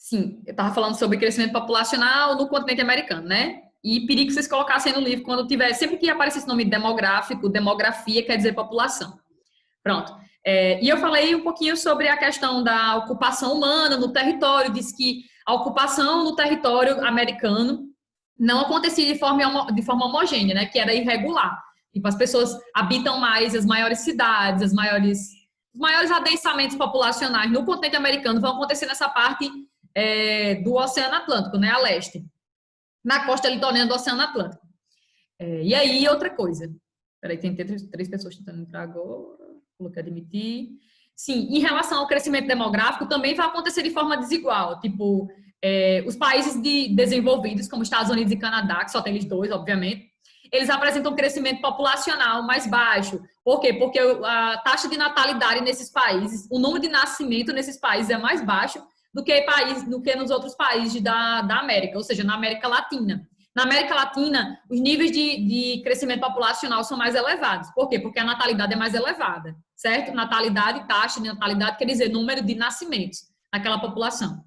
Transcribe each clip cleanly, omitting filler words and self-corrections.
Sim, eu estava falando sobre crescimento populacional no continente americano, né? E pedi que vocês colocassem no livro quando tiver, sempre que aparecer esse nome demográfico, demografia quer dizer população. Pronto. E eu falei um pouquinho sobre a questão da ocupação humana no território, disse que a ocupação no território americano não acontecia de forma homogênea, né? Que era irregular. Tipo, as pessoas habitam mais as maiores cidades, os maiores adensamentos populacionais no continente americano vão acontecer nessa parte do Oceano Atlântico, né? A leste, na costa litorânea do Oceano Atlântico. E aí, outra coisa. Peraí, tem três pessoas tentando entrar agora. Coloquei admitir. Sim, em relação ao crescimento demográfico, também vai acontecer de forma desigual. Tipo, os países desenvolvidos, como Estados Unidos e Canadá, que só tem eles dois, obviamente, eles apresentam um crescimento populacional mais baixo. Por quê? Porque a taxa de natalidade nesses países, o número de nascimento nesses países é mais baixo do que nos outros países da América, ou seja, na América Latina. Na América Latina, os níveis de crescimento populacional são mais elevados. Por quê? Porque a natalidade é mais elevada, certo? Natalidade, taxa de natalidade, quer dizer número de nascimentos naquela população.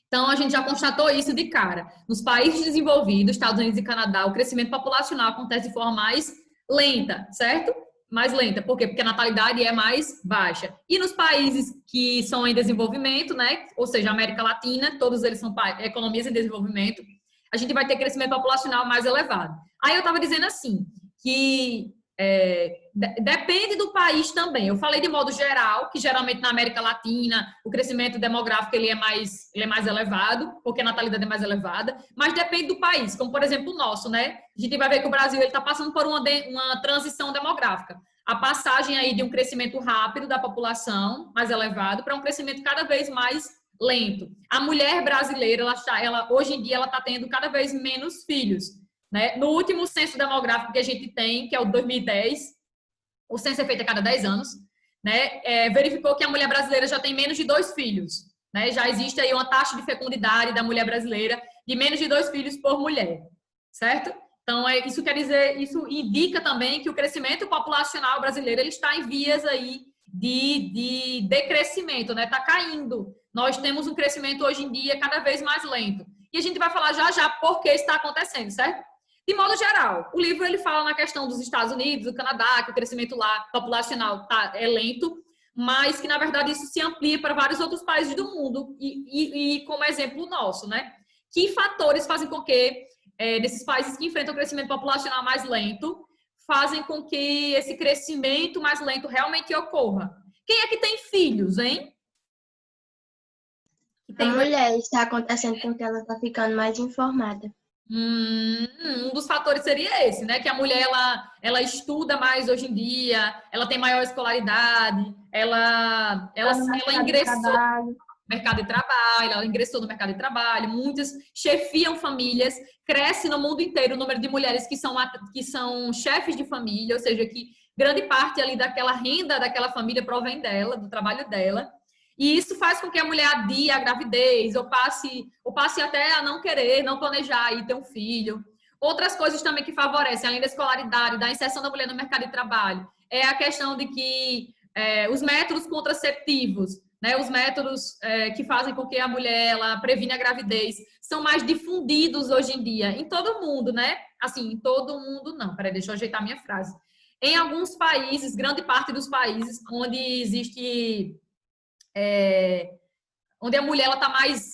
Então, a gente já constatou isso de cara. Nos países desenvolvidos, Estados Unidos e Canadá, o crescimento populacional acontece de forma mais lenta, certo? Mais lenta. Por quê? Porque a natalidade é mais baixa. E nos países que são em desenvolvimento, né? Ou seja, América Latina, todos eles são economias em desenvolvimento, a gente vai ter crescimento populacional mais elevado. Aí eu estava dizendo assim, que depende do país também. Eu falei de modo geral, que geralmente na América Latina o crescimento demográfico ele é mais elevado, porque a natalidade é mais elevada, mas depende do país, como por exemplo o nosso, né? A gente vai ver que o Brasil está passando por uma transição demográfica. A passagem aí de um crescimento rápido da população, mais elevado, para um crescimento cada vez mais lento. A mulher brasileira, hoje em dia, ela está tendo cada vez menos filhos. Né? No último censo demográfico que a gente tem, que é o 2010, o censo é feito a cada 10 anos, né? Verificou que a mulher brasileira já tem menos de 2 filhos. Né? Já existe aí uma taxa de fecundidade da mulher brasileira de menos de 2 filhos por mulher, certo? Então, isso quer dizer, isso indica também que o crescimento populacional brasileiro ele está em vias aí de decrescimento, né? Está caindo. Nós temos um crescimento hoje em dia cada vez mais lento. E a gente vai falar já por que isso está acontecendo, certo? De modo geral, o livro ele fala na questão dos Estados Unidos, do Canadá, que o crescimento lá populacional é lento, mas que, na verdade, isso se amplia para vários outros países do mundo e como exemplo nosso, né? Que fatores fazem com que, desses países que enfrentam o crescimento populacional mais lento, fazem com que esse crescimento mais lento realmente ocorra? Quem é que tem filhos, hein? A mulher está acontecendo porque ela está ficando mais informada. Um dos fatores seria esse, né? Que a mulher ela estuda mais hoje em dia, ela tem maior escolaridade, ela ingressou no mercado de trabalho, ela ingressou no mercado de trabalho, muitas chefiam famílias, cresce no mundo inteiro o número de mulheres que são chefes de família, ou seja, que grande parte ali daquela renda daquela família provém dela, do trabalho dela. E isso faz com que a mulher adie a gravidez, ou passe até a não querer, não planejar e ter um filho. Outras coisas também que favorecem, além da escolaridade, da inserção da mulher no mercado de trabalho, é a questão de que os métodos contraceptivos, né, os métodos que fazem com que a mulher ela previne a gravidez, são mais difundidos hoje em dia, em todo mundo, né? Assim, em todo mundo não. Peraí, deixa eu ajeitar minha frase. Em alguns países, grande parte dos países onde existe... onde a mulher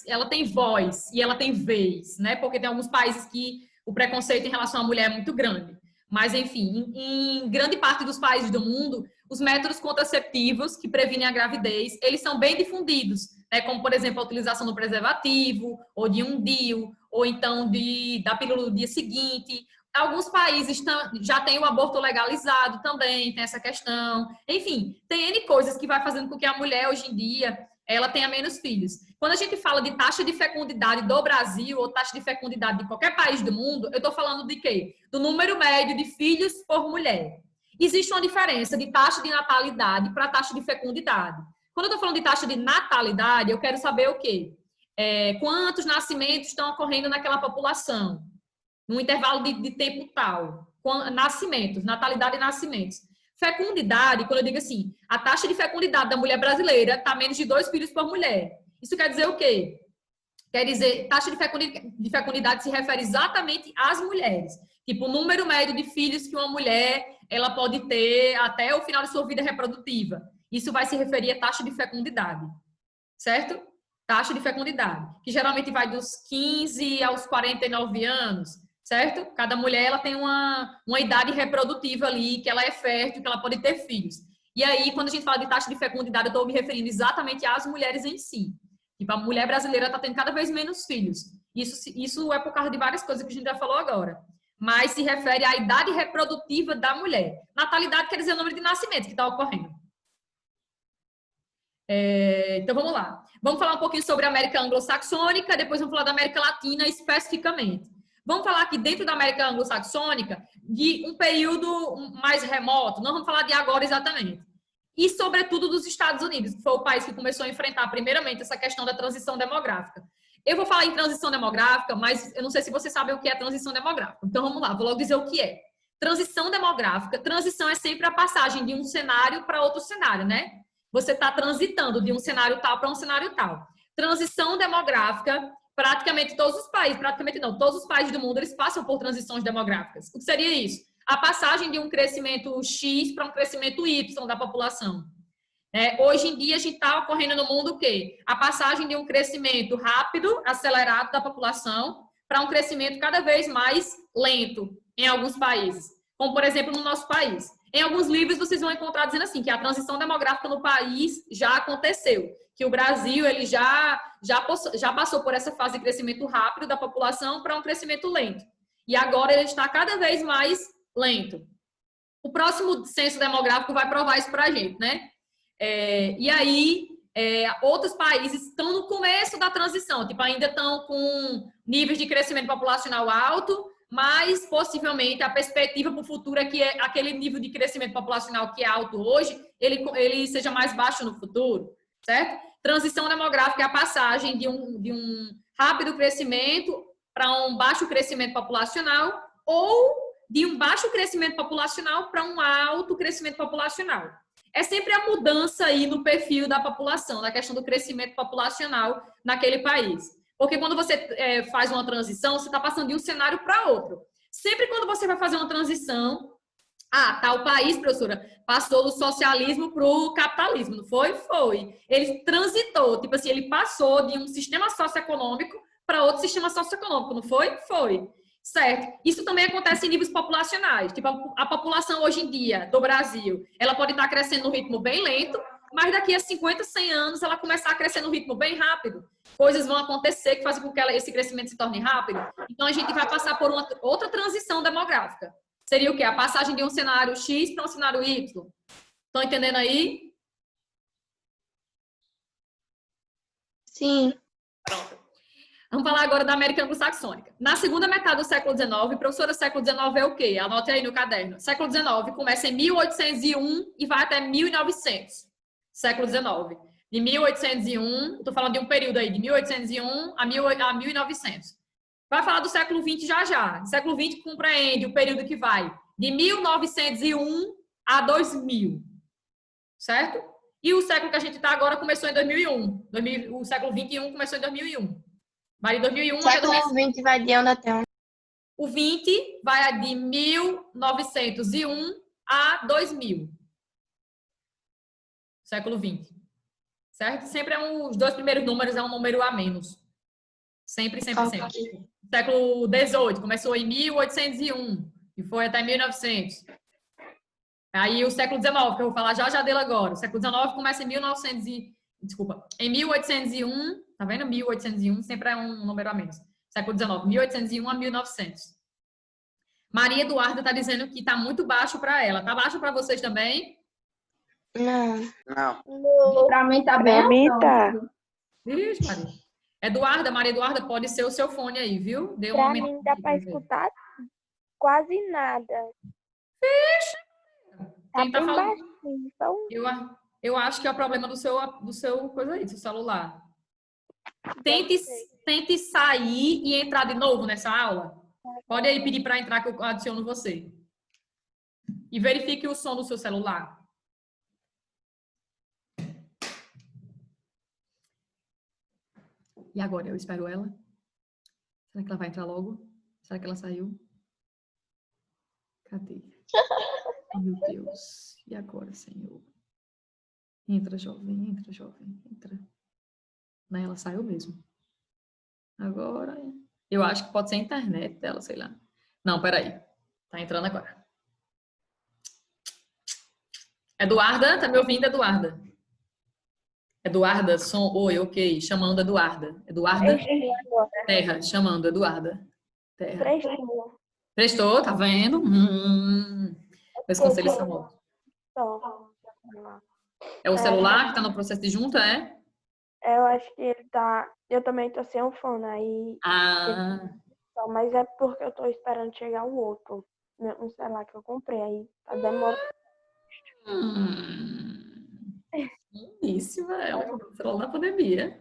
ela tem voz e ela tem vez, né? Porque tem alguns países que o preconceito em relação à mulher é muito grande. Mas, enfim, em grande parte dos países do mundo, os métodos contraceptivos que previnem a gravidez, eles são bem difundidos, né? Como, por exemplo, a utilização do preservativo, ou de um DIU, ou então da pílula do dia seguinte. Alguns países já têm o aborto legalizado também, tem essa questão. Enfim, tem N coisas que vai fazendo com que a mulher, hoje em dia, ela tenha menos filhos. Quando a gente fala de taxa de fecundidade do Brasil ou taxa de fecundidade de qualquer país do mundo, eu estou falando de quê? Do número médio de filhos por mulher. Existe uma diferença de taxa de natalidade para taxa de fecundidade. Quando eu estou falando de taxa de natalidade, eu quero saber o quê? Quantos nascimentos estão ocorrendo naquela população, num intervalo de tempo tal. Nascimentos, natalidade e nascimentos. Fecundidade, quando eu digo assim, a taxa de fecundidade da mulher brasileira está menos de 2 filhos por mulher. Isso quer dizer o quê? Quer dizer, taxa de fecundidade se refere exatamente às mulheres. Tipo, o número médio de filhos que uma mulher ela pode ter até o final de sua vida reprodutiva. Isso vai se referir à taxa de fecundidade, certo? Taxa de fecundidade, que geralmente vai dos 15 aos 49 anos, certo? Cada mulher ela tem uma idade reprodutiva ali, que ela é fértil, que ela pode ter filhos. E aí, quando a gente fala de taxa de fecundidade, eu estou me referindo exatamente às mulheres em si. Tipo, a mulher brasileira está tendo cada vez menos filhos. Isso é por causa de várias coisas que a gente já falou agora. Mas se refere à idade reprodutiva da mulher. Natalidade quer dizer o número de nascimentos que está ocorrendo. Então, vamos lá. Vamos falar um pouquinho sobre a América Anglo-Saxônica, depois vamos falar da América Latina especificamente. Vamos falar aqui dentro da América Anglo-Saxônica de um período mais remoto, não vamos falar de agora exatamente. E, sobretudo, dos Estados Unidos, que foi o país que começou a enfrentar, primeiramente, essa questão da transição demográfica. Eu vou falar em transição demográfica, mas eu não sei se vocês sabem o que é transição demográfica. Então, vamos lá, vou logo dizer o que é. Transição demográfica. Transição é sempre a passagem de um cenário para outro cenário, né? Você está transitando de um cenário tal para um cenário tal. Transição demográfica, praticamente todos os países, praticamente não, todos os países do mundo, eles passam por transições demográficas. O que seria isso? A passagem de um crescimento X para um crescimento Y da população. Hoje em dia, a gente está ocorrendo no mundo o quê? A passagem de um crescimento rápido, acelerado da população, para um crescimento cada vez mais lento em alguns países. Como, por exemplo, no nosso país. Em alguns livros, vocês vão encontrar dizendo assim, que a transição demográfica no país já aconteceu. Que o Brasil ele já passou por essa fase de crescimento rápido da população para um crescimento lento. E agora ele está cada vez mais lento. O próximo censo demográfico vai provar isso para a gente, né? E aí, outros países estão no começo da transição, tipo, ainda estão com níveis de crescimento populacional alto, mas possivelmente a perspectiva para o futuro é que aquele nível de crescimento populacional que é alto hoje, ele seja mais baixo no futuro, certo? Transição demográfica é a passagem de um rápido crescimento para um baixo crescimento populacional ou de um baixo crescimento populacional para um alto crescimento populacional. É sempre a mudança aí no perfil da população, na questão do crescimento populacional naquele país. Porque quando você faz uma transição, você está passando de um cenário para outro. Sempre quando você vai fazer uma transição, tal país, professora, passou do socialismo para o capitalismo, não foi? Foi. Ele transitou, tipo assim, ele passou de um sistema socioeconômico para outro sistema socioeconômico, não foi? Foi. Certo. Isso também acontece em níveis populacionais. Tipo, a população hoje em dia do Brasil, ela pode estar crescendo num ritmo bem lento, mas daqui a 50, 100 anos ela começar a crescer num ritmo bem rápido. Coisas vão acontecer que fazem com que esse crescimento se torne rápido. Então, a gente vai passar por outra transição demográfica. Seria o quê? A passagem de um cenário X para um cenário Y. Estão entendendo aí? Sim. Pronto. Vamos falar agora da América Anglo-Saxônica. Na segunda metade do século XIX, professora, século XIX é o quê? Anote aí no caderno. Século XIX começa em 1801 e vai até 1900. Século XIX. De 1801, estou falando de um período aí, de 1801 a 1900. Vai falar do século XX já já. O século XX compreende o período que vai de 1901 a 2000. Certo? E o século que a gente está agora começou em 2001. O século XXI começou em 2001. Vai de 2001 até 2005. Século XX vai de onde até onde? O 20 vai de 1901 a 2000. Século 20. Certo? Sempre os dois primeiros números é um número a menos. Sempre, sempre, sempre. Século 18 começou em 1801 e foi até 1900. Aí o século 19, que eu vou falar já dele agora. O século 19 começa em em 1801, tá vendo? 1801 sempre é um número a menos. Século 19, 1801 a 1900. Maria Eduarda tá dizendo que tá muito baixo para ela. Tá baixo para vocês também? Não. Pra mim tá bem. Pra mim tá. Ixi, Maria Eduarda, pode ser o seu fone aí, viu? Deu Pra mim dá pra escutar quase nada. Fecha. Tá Quem tá bem falando? baixinho. Então, Eu acho que é o problema do seu coisa aí, do seu celular. Tente sair e entrar de novo nessa aula. Pode aí pedir para entrar que eu adiciono você. E verifique o som do seu celular. E agora? Eu espero ela? Será que ela vai entrar logo? Será que ela saiu? Cadê? Meu Deus. E agora, Senhor? Entra, jovem, entra. Não, ela saiu mesmo. Agora, eu acho que pode ser a internet dela, sei lá. Não, peraí. Tá entrando agora. Eduarda, tá me ouvindo, Eduarda? Eduarda, som, oi, ok. Chamando Eduarda. Eduarda? Prestou agora. Terra, chamando Eduarda. Terra. Prestou. Prestou, tá vendo? Meus conselhos são bons. Só. É o celular que tá no processo de junta, é? Eu acho que ele tá. Eu também tô sem um fone aí. Ah, Mas é porque eu tô esperando chegar um outro. Um celular que eu comprei aí. Tá demorando. isso, ela comprou o celular na pandemia.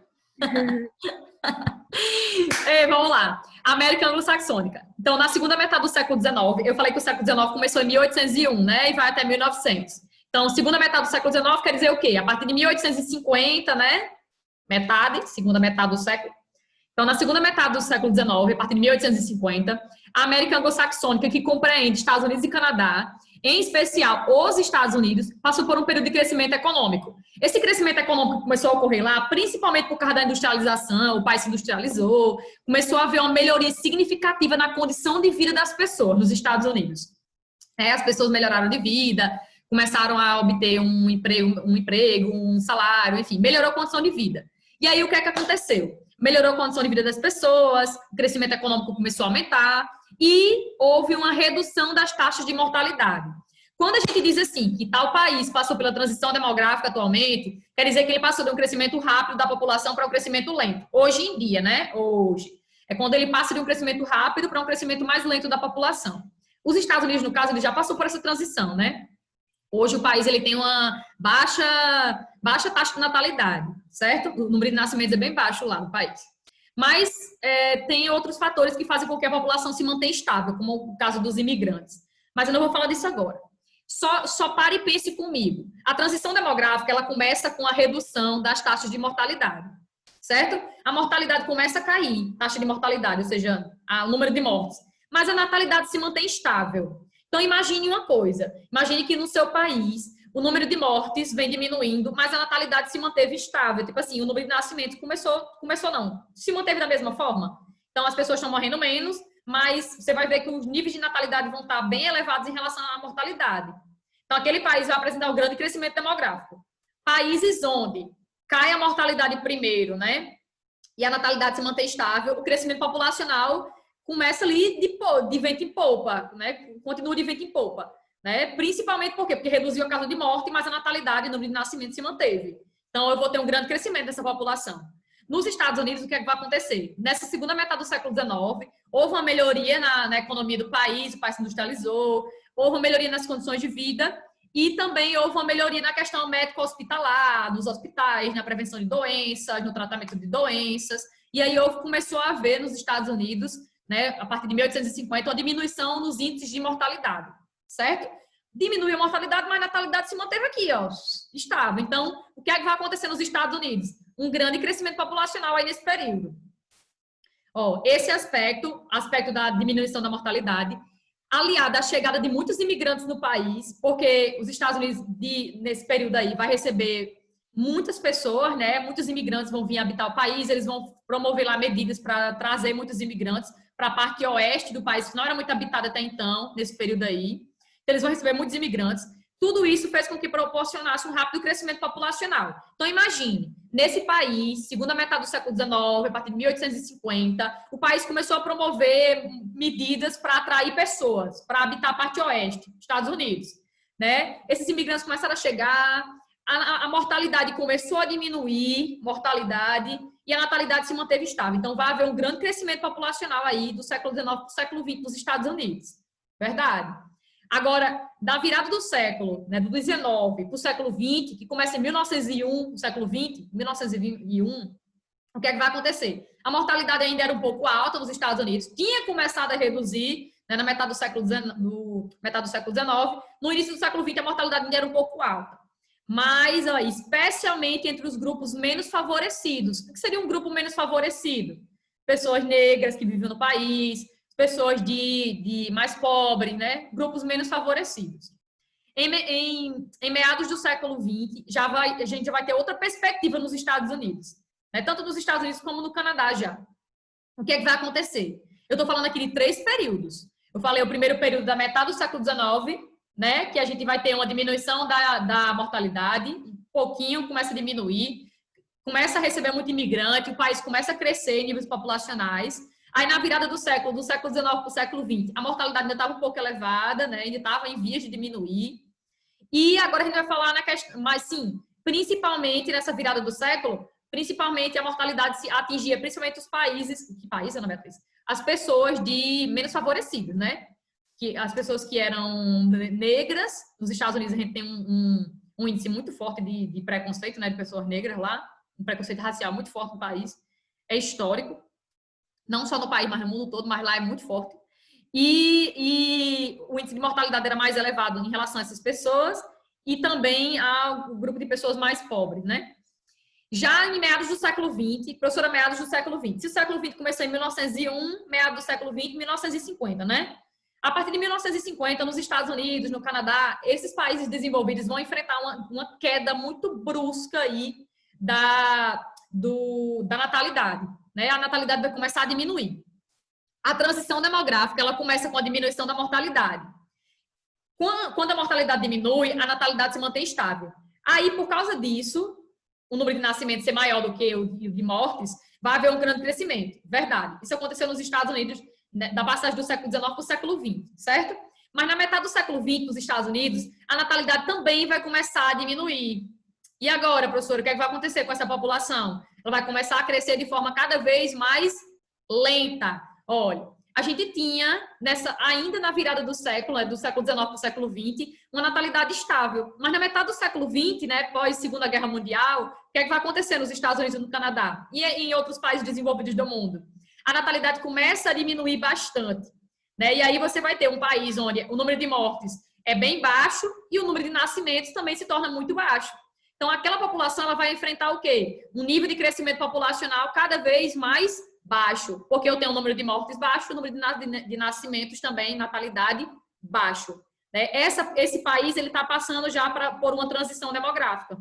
Ei, vamos lá. América Anglo-Saxônica. Então, na segunda metade do século XIX, eu falei que o século XIX começou em 1801, né? E vai até 1900. Então, segunda metade do século XIX quer dizer o quê? A partir de 1850, né? Segunda metade do século. Então, na segunda metade do século XIX, a partir de 1850, a América Anglo-Saxônica, que compreende Estados Unidos e Canadá, em especial os Estados Unidos, passou por um período de crescimento econômico. Esse crescimento econômico começou a ocorrer lá, principalmente por causa da industrialização, o país se industrializou, começou a haver uma melhoria significativa na condição de vida das pessoas nos Estados Unidos. As pessoas melhoraram de vida, começaram a obter um emprego, um salário, enfim, melhorou a condição de vida. E aí, o que é que aconteceu? Melhorou a condição de vida das pessoas, o crescimento econômico começou a aumentar e houve uma redução das taxas de mortalidade. Quando a gente diz assim, que tal país passou pela transição demográfica atualmente, quer dizer que ele passou de um crescimento rápido da população para um crescimento lento. Hoje em dia, né? Hoje. É quando ele passa de um crescimento rápido para um crescimento mais lento da população. Os Estados Unidos, no caso, ele já passou por essa transição, né? Hoje o país ele tem uma baixa taxa de natalidade, certo? O número de nascimentos é bem baixo lá no país. Mas tem outros fatores que fazem com que a população se mantenha estável, como o caso dos imigrantes. Mas eu não vou falar disso agora. Só pare e pense comigo. A transição demográfica, ela começa com a redução das taxas de mortalidade, certo? A mortalidade começa a cair, taxa de mortalidade, ou seja, o número de mortes. Mas a natalidade se mantém estável. Então, imagine uma coisa. Imagine que no seu país, o número de mortes vem diminuindo, mas a natalidade se manteve estável. Tipo assim, o número de nascimentos se manteve da mesma forma. Então, as pessoas estão morrendo menos, mas você vai ver que os níveis de natalidade vão estar bem elevados em relação à mortalidade. Então, aquele país vai apresentar um grande crescimento demográfico. Países onde cai a mortalidade primeiro, né? E a natalidade se mantém estável, o crescimento populacional começa ali de vento em polpa, né? Continua de vento em polpa, né? Principalmente por quê? Porque reduziu a causa de morte, mas a natalidade, o número de nascimento se manteve. Então, eu vou ter um grande crescimento dessa população. Nos Estados Unidos, o que é que vai acontecer? Nessa segunda metade do século XIX, houve uma melhoria na economia do país, o país se industrializou, houve uma melhoria nas condições de vida e também houve uma melhoria na questão médico-hospitalar, nos hospitais, na prevenção de doenças, no tratamento de doenças. E aí começou a haver nos Estados Unidos, né, a partir de 1850, uma diminuição nos índices de mortalidade, certo? Diminuiu a mortalidade, mas a natalidade se manteve aqui, ó, estável. Então, o que é que vai acontecer nos Estados Unidos? Um grande crescimento populacional aí nesse período. Ó, esse aspecto da diminuição da mortalidade, aliado à chegada de muitos imigrantes no país, porque os Estados Unidos, nesse período aí, vai receber muitas pessoas, né? Muitos imigrantes vão vir habitar o país, eles vão promover lá medidas para trazer muitos imigrantes para a parte oeste do país, que não era muito habitada até então, nesse período aí. Então, eles vão receber muitos imigrantes. Tudo isso fez com que proporcionasse um rápido crescimento populacional. Então, imagine, nesse país, segunda metade do século XIX, a partir de 1850, o país começou a promover medidas para atrair pessoas, para habitar a parte oeste, Estados Unidos, né? Esses imigrantes começaram a chegar, a mortalidade começou a diminuir, e a natalidade se manteve estável. Então, vai haver um grande crescimento populacional aí do século XIX para o século XX nos Estados Unidos. Verdade? Agora, da virada do século, né, do 19 para o século 20, que começa em 1901, o século 20, 1901, o que é que vai acontecer? A mortalidade ainda era um pouco alta nos Estados Unidos, tinha começado a reduzir, né, na metade do século XIX, no início do século XX, a mortalidade ainda era um pouco alta. mas ó, especialmente entre os grupos menos favorecidos. O que seria um grupo menos favorecido? Pessoas negras que vivem no país, pessoas de mais pobres, né? Grupos menos favorecidos. Em meados do século XX, a gente já vai ter outra perspectiva nos Estados Unidos, né? Tanto nos Estados Unidos como no Canadá já. O que é que vai acontecer? Eu estou falando aqui de 3 períodos. Eu falei o primeiro período da metade do século XIX, né? Que a gente vai ter uma diminuição da mortalidade, um pouquinho começa a diminuir, começa a receber muito imigrante, o país começa a crescer em níveis populacionais. Aí, na virada do século XIX para o século XX, a mortalidade ainda estava um pouco elevada, né? Ainda estava em vias de diminuir. E agora a gente vai falar na questão, mas sim, principalmente nessa virada do século, principalmente a mortalidade se atingia principalmente os países, que país, Ana Beatriz? As pessoas de menos favorecidos, né? Que as pessoas que eram negras, nos Estados Unidos a gente tem um índice muito forte de preconceito, né? De pessoas negras lá, um preconceito racial muito forte no país, é histórico, não só no país, mas no mundo todo, mas lá é muito forte. E o índice de mortalidade era mais elevado em relação a essas pessoas e também ao grupo de pessoas mais pobres, né? Já em meados do século XX, professora, meados do século XX. Se o século XX começou em 1901, meados do século XX, 1950, né? A partir de 1950, nos Estados Unidos, no Canadá, esses países desenvolvidos vão enfrentar uma queda muito brusca aí da natalidade, né? A natalidade vai começar a diminuir. A transição demográfica, ela começa com a diminuição da mortalidade. Quando a mortalidade diminui, a natalidade se mantém estável. Aí, por causa disso, o número de nascimentos ser maior do que o de mortes, vai haver um grande crescimento. Verdade. Isso aconteceu nos Estados Unidos, né, da passagem do século XIX para o século XX, certo? Mas na metade do século XX, nos Estados Unidos, a natalidade também vai começar a diminuir. E agora, professora, o que é que vai acontecer com essa população? Ela vai começar a crescer de forma cada vez mais lenta. Olha, a gente tinha, ainda na virada do século XIX para o século XX, uma natalidade estável. Mas na metade do século XX, né, pós Segunda Guerra Mundial, o que é que vai acontecer nos Estados Unidos e no Canadá? E em outros países desenvolvidos do mundo? A natalidade começa a diminuir bastante, né? E aí você vai ter um país onde o número de mortes é bem baixo e o número de nascimentos também se torna muito baixo. Então, aquela população ela vai enfrentar o quê? Um nível de crescimento populacional cada vez mais baixo, porque eu tenho um número de mortes baixo, o número de nascimentos também, natalidade, baixo. Né? Esse país ele está passando já por uma transição demográfica.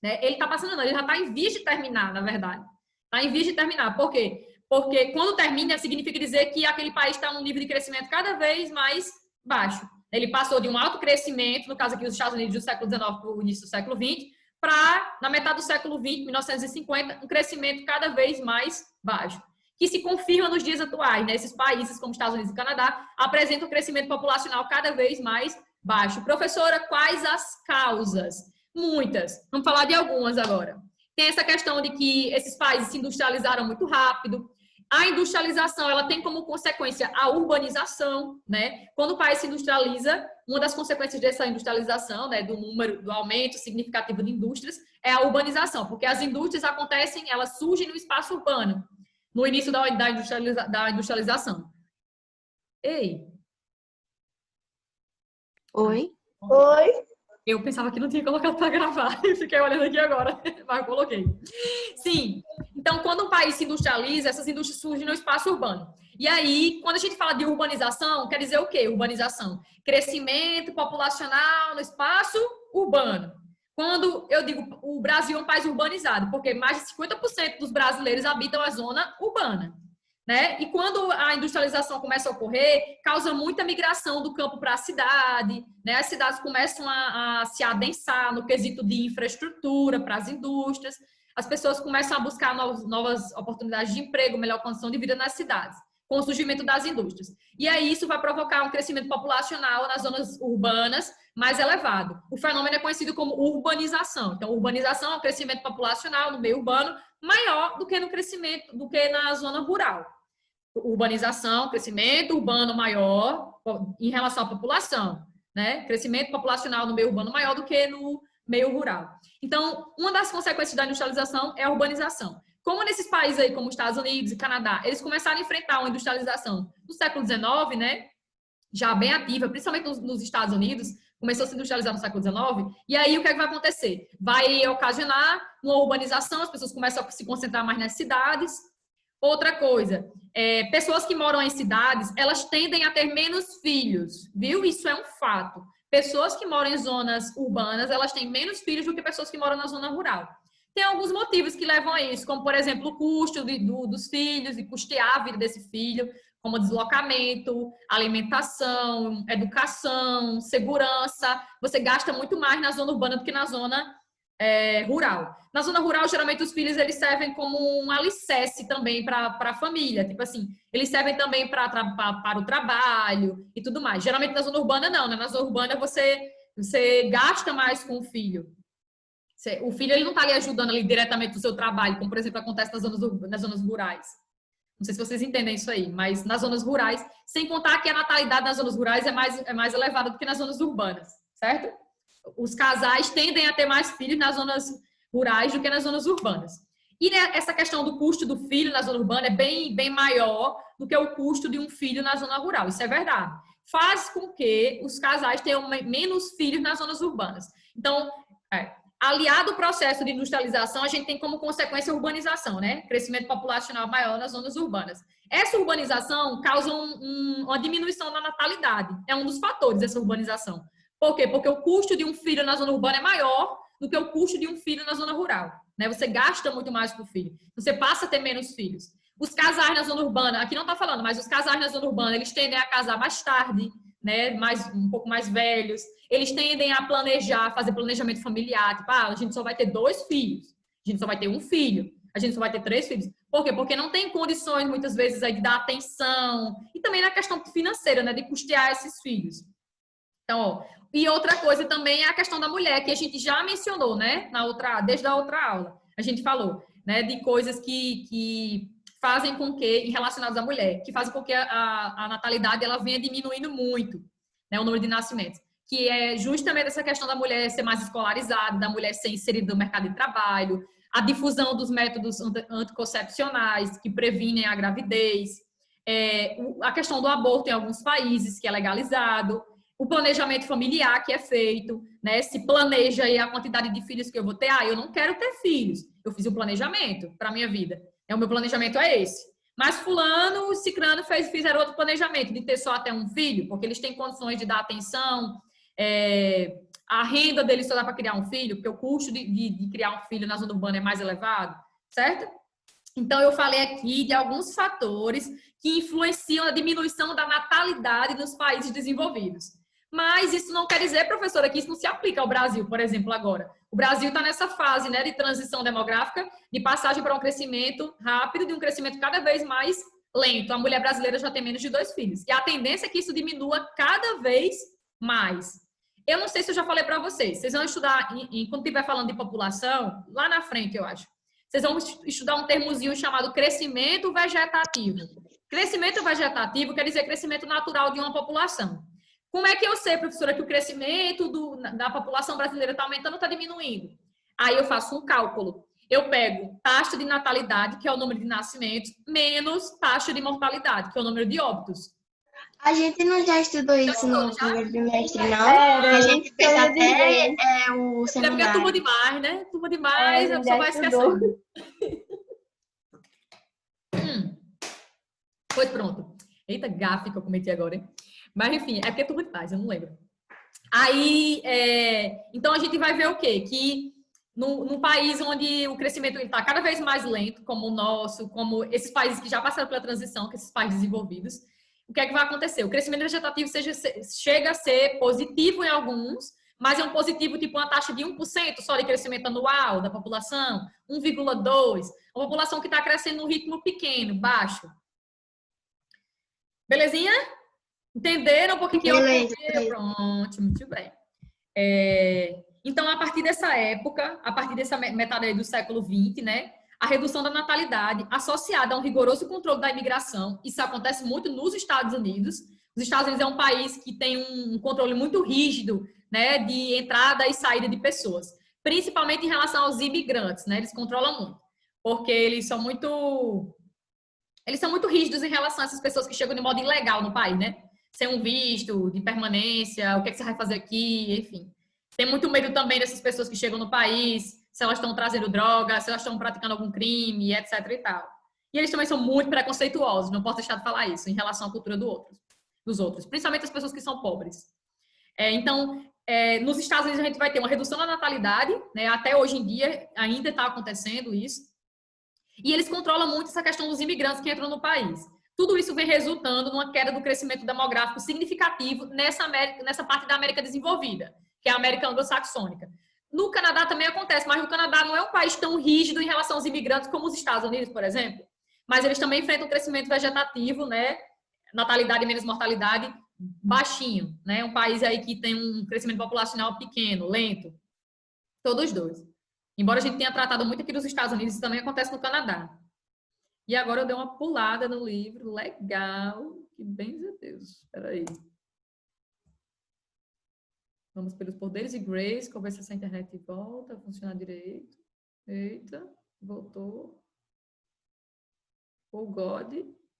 Né? Ele está passando, não, ele já está em vias de terminar, na verdade. Está em vias de terminar. Por quê? Porque quando termina, significa dizer que aquele país está num nível de crescimento cada vez mais baixo. Ele passou de um alto crescimento, no caso aqui dos Estados Unidos, do século XIX para o início do século XX, para, na metade do século XX, 1950, um crescimento cada vez mais baixo, que se confirma nos dias atuais, né? Esses países, como Estados Unidos e Canadá, apresentam um crescimento populacional cada vez mais baixo. Professora, quais as causas? Muitas. Vamos falar de algumas agora. Tem essa questão de que esses países se industrializaram muito rápido. A industrialização, ela tem como consequência a urbanização, né? Quando o país se industrializa, uma das consequências dessa industrialização, né, do aumento significativo de indústrias, é a urbanização, porque as indústrias acontecem, elas surgem no espaço urbano, no início da industrialização. Ei. Oi? Oi? Eu pensava que não tinha colocado para gravar, eu fiquei olhando aqui agora, mas eu coloquei. Sim, então quando um país se industrializa, essas indústrias surgem no espaço urbano. E aí, quando a gente fala de urbanização, quer dizer o quê? Urbanização, crescimento populacional no espaço urbano. Quando eu digo o Brasil é um país urbanizado, porque mais de 50% dos brasileiros habitam a zona urbana. Né? E quando a industrialização começa a ocorrer, causa muita migração do campo para a cidade, né? As cidades começam a se adensar no quesito de infraestrutura para as indústrias, as pessoas começam a buscar novas oportunidades de emprego, melhor condição de vida nas cidades, com o surgimento das indústrias. E aí isso vai provocar um crescimento populacional nas zonas urbanas mais elevado. O fenômeno é conhecido como urbanização. Então, urbanização é um crescimento populacional no meio urbano maior do que na zona rural. Urbanização, crescimento urbano maior em relação à população, né? Crescimento populacional no meio urbano maior do que no meio rural. Então, uma das consequências da industrialização é a urbanização. Como nesses países aí, como os Estados Unidos e Canadá, eles começaram a enfrentar uma industrialização no século XIX, né? Já bem ativa, principalmente nos Estados Unidos, começou a se industrializar no século XIX, e aí o que é que vai acontecer? Vai ocasionar uma urbanização, as pessoas começam a se concentrar mais nas cidades. Outra coisa, pessoas que moram em cidades, elas tendem a ter menos filhos, viu? Isso é um fato. Pessoas que moram em zonas urbanas, elas têm menos filhos do que pessoas que moram na zona rural. Tem alguns motivos que levam a isso, como, por exemplo, o custo dos filhos e custear a vida desse filho, como deslocamento, alimentação, educação, segurança. Você gasta muito mais na zona urbana do que na zona rural. Na zona rural, geralmente, os filhos eles servem como um alicerce também para a família. Tipo assim, eles servem também para o trabalho e tudo mais. Geralmente, na zona urbana, não. Né? Na zona urbana, você gasta mais com o filho. O filho ele não está ali ajudando ali diretamente no seu trabalho, como, por exemplo, acontece nas zonas rurais. Não sei se vocês entendem isso aí, mas nas zonas rurais, sem contar que a natalidade nas zonas rurais é mais elevada do que nas zonas urbanas, certo? Os casais tendem a ter mais filhos nas zonas rurais do que nas zonas urbanas. E né, essa questão do custo do filho na zona urbana é bem maior do que o custo de um filho na zona rural. Isso é verdade. Faz com que os casais tenham menos filhos nas zonas urbanas. Então, aliado ao processo de industrialização, a gente tem como consequência a urbanização, né? Crescimento populacional maior nas zonas urbanas. Essa urbanização causa uma diminuição na natalidade. É um dos fatores dessa urbanização. Por quê? Porque o custo de um filho na zona urbana é maior do que o custo de um filho na zona rural. Né? Você gasta muito mais por filho. Você passa a ter menos filhos. Os casais na zona urbana, aqui não está falando, mas os casais na zona urbana, eles tendem a casar mais tarde, né? Um pouco mais velhos. Eles tendem a planejar, fazer planejamento familiar. Tipo, a gente só vai ter 2 filhos. A gente só vai ter 1 filho. A gente só vai ter 3 filhos. Por quê? Porque não tem condições, muitas vezes, aí, de dar atenção. E também na questão financeira, né? De custear esses filhos. Então, ó, e outra coisa também é a questão da mulher, que a gente já mencionou, né? Desde a outra aula. A gente falou, né? De coisas que fazem com que, relacionadas à mulher, que fazem com que a natalidade ela venha diminuindo muito, né? O número de nascimentos. Que é justamente essa questão da mulher ser mais escolarizada, da mulher ser inserida no mercado de trabalho, a difusão dos métodos anticoncepcionais que previnem a gravidez, a questão do aborto em alguns países, que é legalizado, o planejamento familiar que é feito, né? Se planeja aí a quantidade de filhos que eu vou ter. Eu não quero ter filhos. Eu fiz um planejamento para a minha vida. O meu planejamento é esse. Mas fulano, cicrano fizeram outro planejamento de ter só até 1 filho, porque eles têm condições de dar atenção, a renda deles só dá para criar 1 filho, porque o custo de criar 1 filho na zona urbana é mais elevado, certo? Então, eu falei aqui de alguns fatores que influenciam a diminuição da natalidade nos países desenvolvidos. Mas isso não quer dizer, professora, que isso não se aplica ao Brasil, por exemplo, agora. O Brasil está nessa fase, né, de transição demográfica, de passagem para um crescimento rápido, de um crescimento cada vez mais lento. A mulher brasileira já tem menos de 2 filhos. E a tendência é que isso diminua cada vez mais. Eu não sei se eu já falei para vocês. Vocês vão estudar, quando estiver falando de população, lá na frente, eu acho. Vocês vão estudar um termozinho chamado crescimento vegetativo. Crescimento vegetativo quer dizer crescimento natural de uma população. Como é que eu sei, professora, que o crescimento da população brasileira está aumentando ou está diminuindo? Aí eu faço um cálculo. Eu pego taxa de natalidade, que é o número de nascimentos, menos taxa de mortalidade, que é o número de óbitos. A gente não já estudou isso no primeiro bimestre, não? A gente fez até o seminário. Porque é turma demais, né? Turma demais, a pessoa vai esquecendo. Pois pronto. Eita, gafe que eu cometi agora, hein? Mas, enfim, é porque é turma demais, eu não lembro. Aí, então a gente vai ver o quê? Que num país onde o crescimento está cada vez mais lento, como o nosso, como esses países que já passaram pela transição, que esses países desenvolvidos, o que é que vai acontecer? O crescimento vegetativo chega a ser positivo em alguns, mas é um positivo tipo uma taxa de 1% só de crescimento anual da população, 1,2%. Uma população que está crescendo num ritmo pequeno, baixo. Belezinha? Entenderam um pouquinho que eu... Pronto, muito bem. Então, a partir dessa época, a partir dessa metade do século XX, né, a redução da natalidade associada a um rigoroso controle da imigração, isso acontece muito nos Estados Unidos. Os Estados Unidos é um país que tem um controle muito rígido, né, de entrada e saída de pessoas, principalmente em relação aos imigrantes, né, eles controlam muito, porque eles são muito rígidos em relação a essas pessoas que chegam de modo ilegal no país, né? sem um visto de permanência, o que é que você vai fazer aqui, enfim. Tem muito medo também dessas pessoas que chegam no país, se elas estão trazendo droga, se elas estão praticando algum crime, etc e tal. E eles também são muito preconceituosos, não posso deixar de falar isso, em relação à cultura dos outros, principalmente as pessoas que são pobres. Então, nos Estados Unidos a gente vai ter uma redução da natalidade, né? Até hoje em dia ainda está acontecendo isso. E eles controlam muito essa questão dos imigrantes que entram no país. Tudo isso vem resultando numa queda do crescimento demográfico significativo nessa parte da América desenvolvida, que é a América anglo-saxônica. No Canadá também acontece, mas o Canadá não é um país tão rígido em relação aos imigrantes como os Estados Unidos, por exemplo. Mas eles também enfrentam um crescimento vegetativo, né? Natalidade e menos mortalidade baixinho, né? Um país aí que tem um crescimento populacional pequeno, lento. Todos os dois. Embora a gente tenha tratado muito aqui dos Estados Unidos, isso também acontece no Canadá. E agora eu dei uma pulada no livro, legal, que bem a Deus. Espera aí. Vamos pelos poderes de Grace, vou ver se essa internet volta a funcionar direito. Eita, voltou. O God.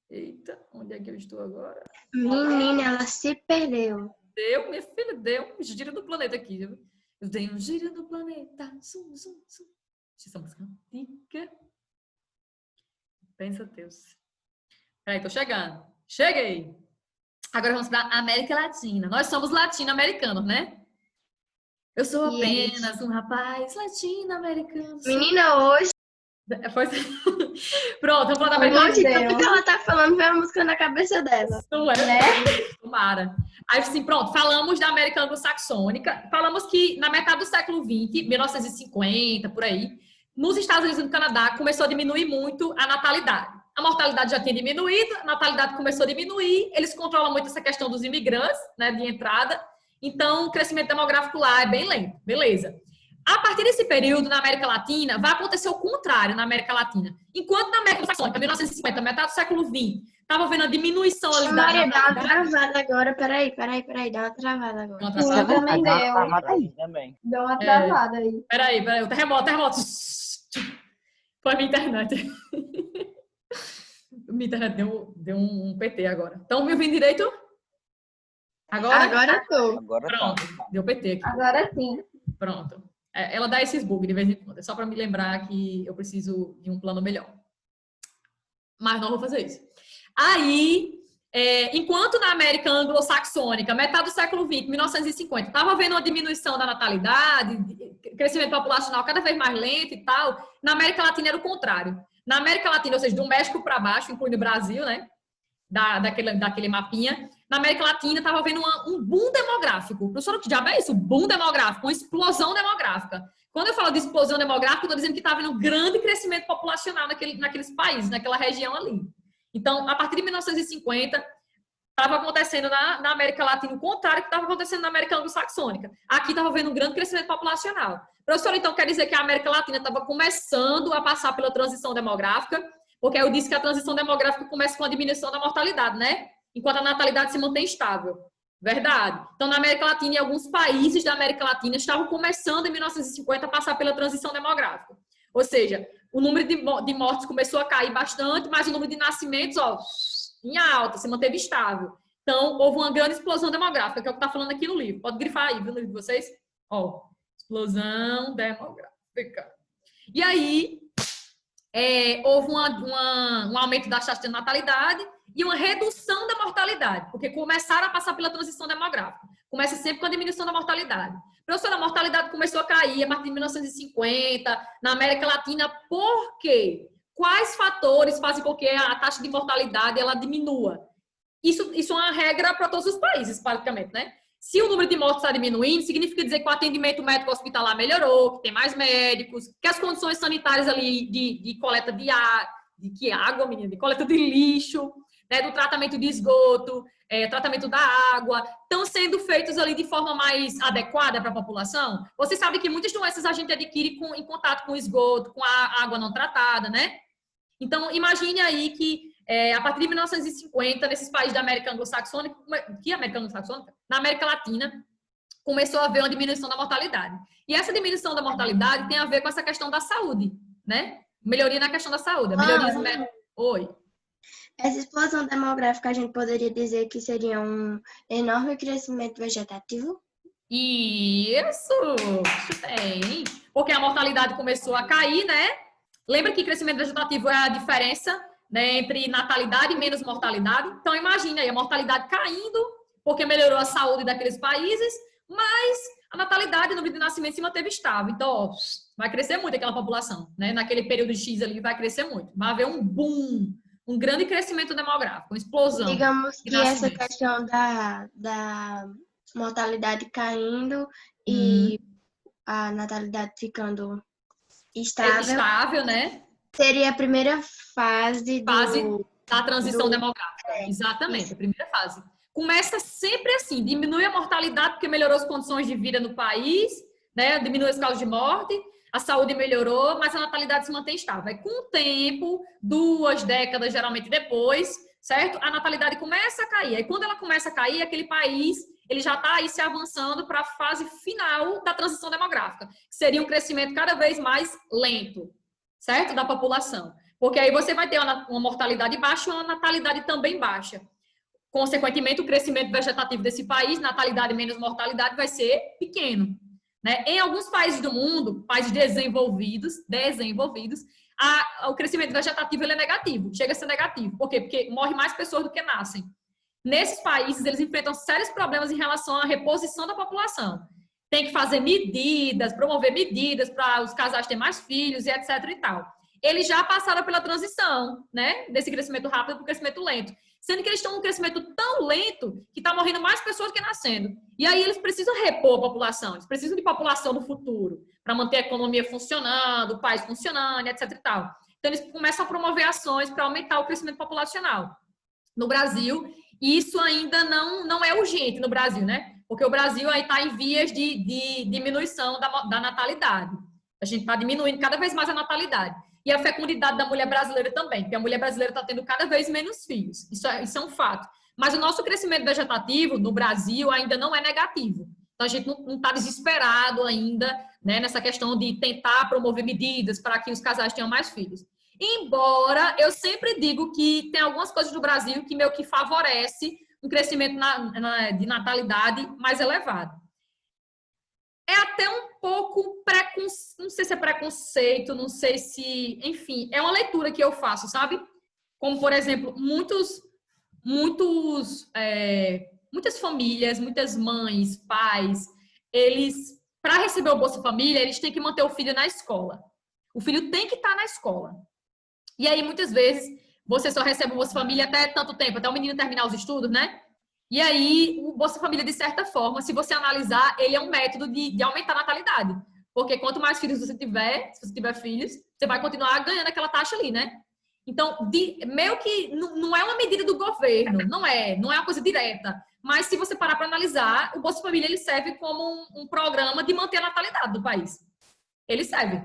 Eita, onde é que eu estou agora? Menina, ela se perdeu. Deu, minha filha, deu um giro no planeta aqui. Eu dei um giro no planeta. Zum, zum, zum. Essa música antiga. Pensa Deus. Peraí, tô chegando. Cheguei. Agora vamos para a América Latina. Nós somos latino-americanos, né? Eu sou apenas um rapaz latino-americano. Menina, hoje... Pronto, vamos falar da América Latina. Hoje tudo que ela tá falando foi a música na cabeça dela. Não é? Né? Tomara. Aí, assim, pronto, falamos da América anglo-saxônica. Falamos que na metade do século XX, 1950, por aí, nos Estados Unidos e no Canadá, começou a diminuir muito a natalidade. A mortalidade já tinha diminuído, a natalidade começou a diminuir, eles controlam muito essa questão dos imigrantes, né, de entrada, então o crescimento demográfico lá é bem lento, beleza. A partir desse período, na América Latina, vai acontecer o contrário na América Latina. Enquanto na América Saxônica, 1950, metade do século XX, estava havendo a diminuição ali da Maria, dá uma travada agora, peraí, dá uma travada agora. Uma travada? Também deu. Também. Deu uma travada aí. Peraí, o terremoto. Foi a minha internet. Minha internet deu um PT agora. Estão me ouvindo direito? Agora? Agora eu tô. Agora Pronto, deu PT aqui. Agora sim. Pronto. Ela dá esses bugs de vez em quando. É só para me lembrar que eu preciso de um plano melhor. Mas não vou fazer isso. Aí, enquanto na América anglo-saxônica, metade do século XX, 1950, estava havendo uma diminuição da natalidade, crescimento populacional cada vez mais lento e tal, na América Latina era o contrário. Na América Latina, ou seja, do México para baixo, incluindo o Brasil, né? Daquele mapinha, na América Latina estava havendo um boom demográfico. Professor, que diabo é isso? Boom demográfico, uma explosão demográfica. Quando eu falo de explosão demográfica, eu estou dizendo que estava havendo um grande crescimento populacional naqueles países, naquela região ali. Então, a partir de 1950, estava acontecendo na América Latina o contrário que estava acontecendo na América anglo-saxônica. Aqui estava havendo um grande crescimento populacional. Professor, então quer dizer que a América Latina estava começando a passar pela transição demográfica, porque eu disse que a transição demográfica começa com a diminuição da mortalidade, né? Enquanto a natalidade se mantém estável. Verdade. Então, na América Latina e alguns países da América Latina estavam começando em 1950 a passar pela transição demográfica. Ou seja, o número de mortes começou a cair bastante, mas o número de nascimentos, em alta, se manteve estável. Então, houve uma grande explosão demográfica, que é o que está falando aqui no livro. Pode grifar aí, viu, no livro de vocês? Explosão demográfica. E aí, houve um aumento das taxas de natalidade e uma redução da mortalidade, porque começaram a passar pela transição demográfica. Começa sempre com a diminuição da mortalidade. Professora, a mortalidade começou a cair a partir de 1950 na América Latina. Por quê? Quais fatores fazem com que a taxa de mortalidade ela diminua? Isso é uma regra para todos os países, praticamente, né? Se o número de mortes está diminuindo, significa dizer que o atendimento médico hospitalar melhorou, que tem mais médicos, que as condições sanitárias ali de coleta de água, menina, de coleta de lixo, né, do tratamento de esgoto, tratamento da água, estão sendo feitos ali de forma mais adequada para a população. Você sabe que muitas doenças a gente adquire em contato com o esgoto, com a água não tratada, né? Então, imagine aí que a partir de 1950, nesses países da América anglo-saxônica, na América Latina, começou a haver uma diminuição da mortalidade. E essa diminuição da mortalidade tem a ver com essa questão da saúde, né? Melhoria na questão da saúde. Oi. Essa explosão demográfica a gente poderia dizer que seria um enorme crescimento vegetativo? Isso tem. Porque a mortalidade começou a cair, né? Lembra que crescimento vegetativo é a diferença, né, entre natalidade e menos mortalidade? Então, imagina aí a mortalidade caindo, porque melhorou a saúde daqueles países, mas a natalidade, o número de nascimento se manteve estável. Então, ó, vai crescer muito aquela população, né? Naquele período X ali vai crescer muito. Vai haver um boom, um grande crescimento demográfico, uma explosão Digamos de que essa nascimentos. questão da mortalidade caindo e a natalidade ficando estável Estável, né? seria a primeira fase Fase da transição do demográfica. Exatamente, isso. a primeira fase. Começa sempre assim, diminui a mortalidade porque melhorou as condições de vida no país, né? Diminui as causas de morte, a saúde melhorou, mas a natalidade se mantém estável. Aí, com o tempo, 2 décadas geralmente depois, certo? A natalidade começa a cair. Aí, quando ela começa a cair, aquele país ele já está aí se avançando para a fase final da transição demográfica, que seria um crescimento cada vez mais lento, certo? Da população. Porque aí você vai ter uma mortalidade baixa e uma natalidade também baixa. Consequentemente, o crescimento vegetativo desse país, natalidade menos mortalidade, vai ser pequeno. Né? Em alguns países do mundo, países desenvolvidos, o crescimento vegetativo ele é negativo, chega a ser negativo. Por quê? Porque morre mais pessoas do que nascem. Nesses países, eles enfrentam sérios problemas em relação à reposição da população. Tem que fazer medidas, promover medidas para os casais terem mais filhos e etc e tal. Eles já passaram pela transição, né? Desse crescimento rápido para o crescimento lento. Sendo que eles estão num crescimento tão lento que está morrendo mais pessoas que nascendo. E aí eles precisam repor a população, eles precisam de população no futuro para manter a economia funcionando, o país funcionando, etc e tal. Então eles começam a promover ações para aumentar o crescimento populacional. No Brasil, isso ainda não é urgente no Brasil, né? Porque o Brasil aí está em vias de diminuição da natalidade. A gente está diminuindo cada vez mais a natalidade. E a fecundidade da mulher brasileira também, porque a mulher brasileira está tendo cada vez menos filhos. Isso é um fato. Mas o nosso crescimento vegetativo no Brasil ainda não é negativo. Então, a gente não está desesperado ainda, né, nessa questão de tentar promover medidas para que os casais tenham mais filhos. Embora eu sempre digo que tem algumas coisas do Brasil que meio que favorece um crescimento de natalidade mais elevado. É até um pouco não sei se é preconceito, não sei se, enfim, é uma leitura que eu faço, sabe? Como, por exemplo, muitas famílias, muitas mães, pais, eles, para receber o Bolsa Família, eles têm que manter o filho na escola. O filho tem que estar na escola. E aí, muitas vezes, você só recebe o Bolsa Família até tanto tempo, até o menino terminar os estudos, né? E aí, o Bolsa Família, de certa forma, se você analisar, ele é um método de aumentar a natalidade. Porque quanto mais filhos você tiver, se você tiver filhos, você vai continuar ganhando aquela taxa ali, né? Então, meio que não é uma medida do governo, não é uma coisa direta. Mas se você parar para analisar, o Bolsa Família ele serve como um programa de manter a natalidade do país. Ele serve.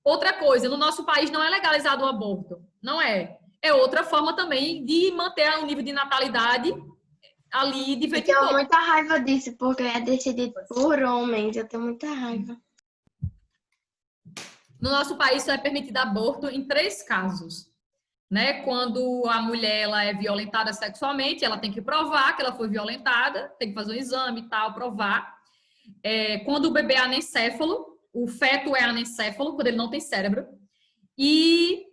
Outra coisa, no nosso país não é legalizado o aborto. Não é. É outra forma também de manter o nível de natalidade ali de Eu feito tenho pouco. muita raiva disso, porque é decidido por homens. Eu tenho muita raiva. No nosso país só é permitido aborto em 3 casos. Né? Quando a mulher ela é violentada sexualmente, ela tem que provar que ela foi violentada, tem que fazer um exame e tal, provar. Quando o bebê é anencéfalo, o feto é anencéfalo, quando ele não tem cérebro. E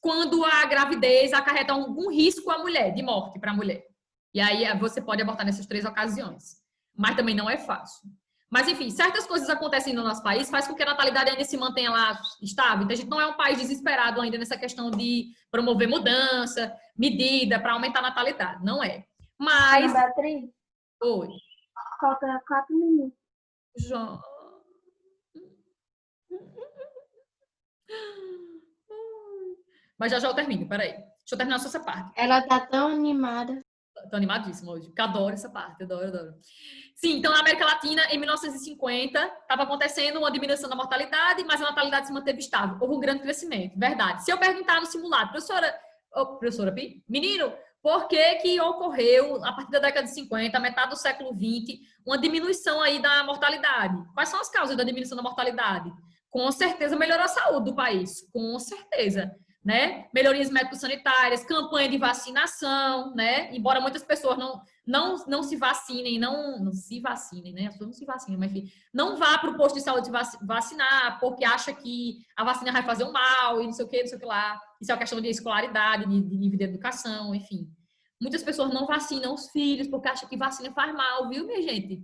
quando a gravidez acarreta algum risco à mulher, de morte para a mulher. E aí você pode abortar nessas 3 ocasiões. Mas também não é fácil. Mas, enfim, certas coisas acontecem no nosso país, faz com que a natalidade ainda se mantenha lá estável. Então, a gente não é um país desesperado ainda nessa questão de promover mudança, medida para aumentar a natalidade. Não é. Mas... Ana Beatriz, Oi. falta 4 minutos. João... Mas já eu termino, peraí. Deixa eu terminar só essa parte. Ela tá tão animada. Tô animadíssima hoje, porque adoro essa parte, adoro. Sim, então na América Latina, em 1950, estava acontecendo uma diminuição da mortalidade, mas a natalidade se manteve estável. Houve um grande crescimento, verdade. Se eu perguntar no simulado, professora Pi, menino, por que ocorreu, a partir da década de 50, metade do século 20, uma diminuição aí da mortalidade? Quais são as causas da diminuição da mortalidade? Com certeza melhorou a saúde do país, com certeza. né? Melhorias médico-sanitárias, campanha de vacinação, né? Embora muitas pessoas não se vacinem, não se vacinem, né? As pessoas não se vacinam, mas enfim, não vá para o posto de saúde vacinar porque acha que a vacina vai fazer um mal e não sei o que, não sei o que lá. Isso é uma questão de escolaridade, de nível de educação, enfim. Muitas pessoas não vacinam os filhos porque acham que vacina faz mal, viu, minha gente?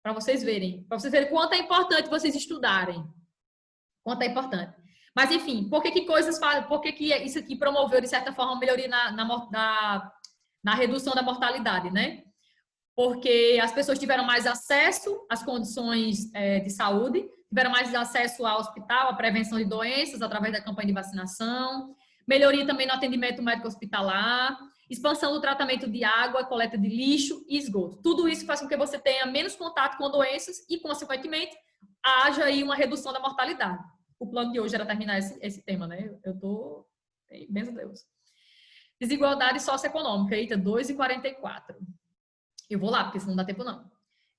Para vocês verem quanto é importante vocês estudarem. Quanto é importante. Mas, enfim, por que isso aqui promoveu, de certa forma, uma melhoria na redução da mortalidade, né? Porque as pessoas tiveram mais acesso às condições de saúde, tiveram mais acesso ao hospital, à prevenção de doenças através da campanha de vacinação, melhoria também no atendimento médico hospitalar, expansão do tratamento de água, coleta de lixo e esgoto. Tudo isso faz com que você tenha menos contato com doenças e, consequentemente, haja aí uma redução da mortalidade. O plano de hoje era terminar esse tema, né? Eu tô... Benção a Deus. Desigualdade socioeconômica. Eita, 2,44. Eu vou lá, porque senão não dá tempo, não.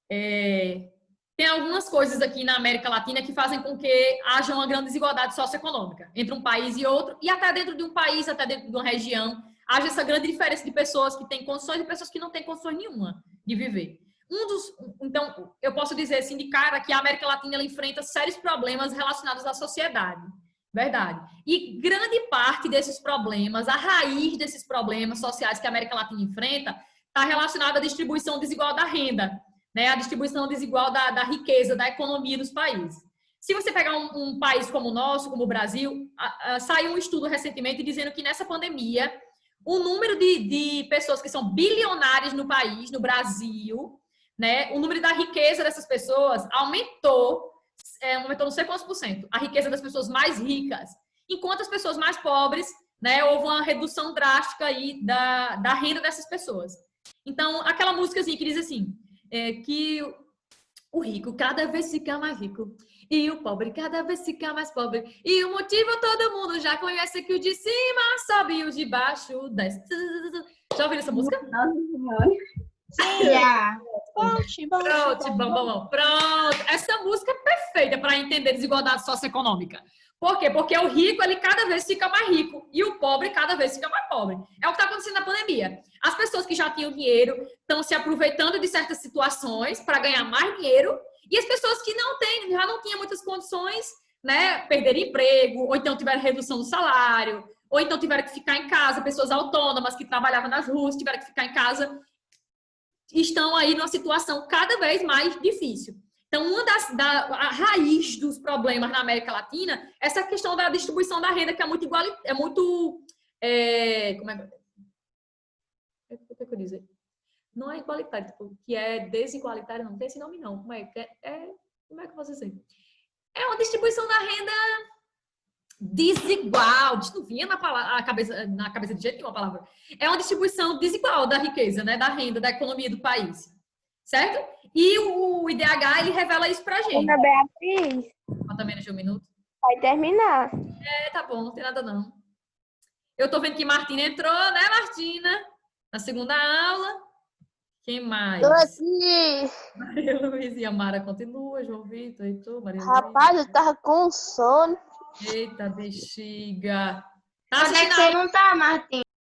Tem algumas coisas aqui na América Latina que fazem com que haja uma grande desigualdade socioeconômica entre um país e outro, e até dentro de um país, até dentro de uma região, haja essa grande diferença de pessoas que têm condições e pessoas que não têm condições nenhuma de viver. Então, eu posso dizer assim de cara que a América Latina ela enfrenta sérios problemas relacionados à sociedade. Verdade. E grande parte desses problemas, a raiz desses problemas sociais que a América Latina enfrenta, está relacionada à distribuição desigual da renda, né? A distribuição desigual da riqueza, da economia dos países. Se você pegar um país como o nosso, como o Brasil, saiu um estudo recentemente dizendo que nessa pandemia, o número de pessoas que são bilionárias no país, no Brasil, né? O número da riqueza dessas pessoas aumentou não sei quantos %, a riqueza das pessoas mais ricas, enquanto as pessoas mais pobres, né, houve uma redução drástica aí da renda dessas pessoas. Então, aquela músicazinha que diz assim, que o rico cada vez fica mais rico e o pobre cada vez fica mais pobre. E o motivo todo mundo já conhece, que o de cima sobe e o de baixo desce. Já ouviram essa música? Sim, já. Pronto. Essa música é perfeita para entender desigualdade socioeconômica. Por quê? Porque o rico, ele cada vez fica mais rico e o pobre cada vez fica mais pobre. É o que está acontecendo na pandemia. As pessoas que já tinham dinheiro estão se aproveitando de certas situações para ganhar mais dinheiro, e as pessoas que já não tinham muitas condições, né, perderam emprego, ou então tiveram redução do salário, ou então tiveram que ficar em casa, pessoas autônomas que trabalhavam nas ruas tiveram que ficar em casa, estão aí numa situação cada vez mais difícil. Então, a raiz dos problemas na América Latina é essa questão da distribuição da renda, que é muito igual, como é que eu dizer? Não é igualitário, tipo, que é desigualitário, não tem esse nome não. Como é que eu posso dizer? É uma distribuição da renda desigual. Isso não vinha na cabeça de jeito nenhum a palavra. É uma distribuição desigual da riqueza, né, da renda, da economia do país. Certo? E o IDH, ele revela isso pra gente. Ana Beatriz, Falta menos de um minuto. vai terminar. Tá bom, não tem nada não. Eu tô vendo que Martina entrou, né, Martina? Na segunda aula. Quem mais? Tô aqui. Maria Luísa e a Mara continua, João Vitor, Heitor, Maria Rapaz, Luísa. eu tava com sono. Eita, bexiga. Tá Onde é que assistindo você não tá, Martim?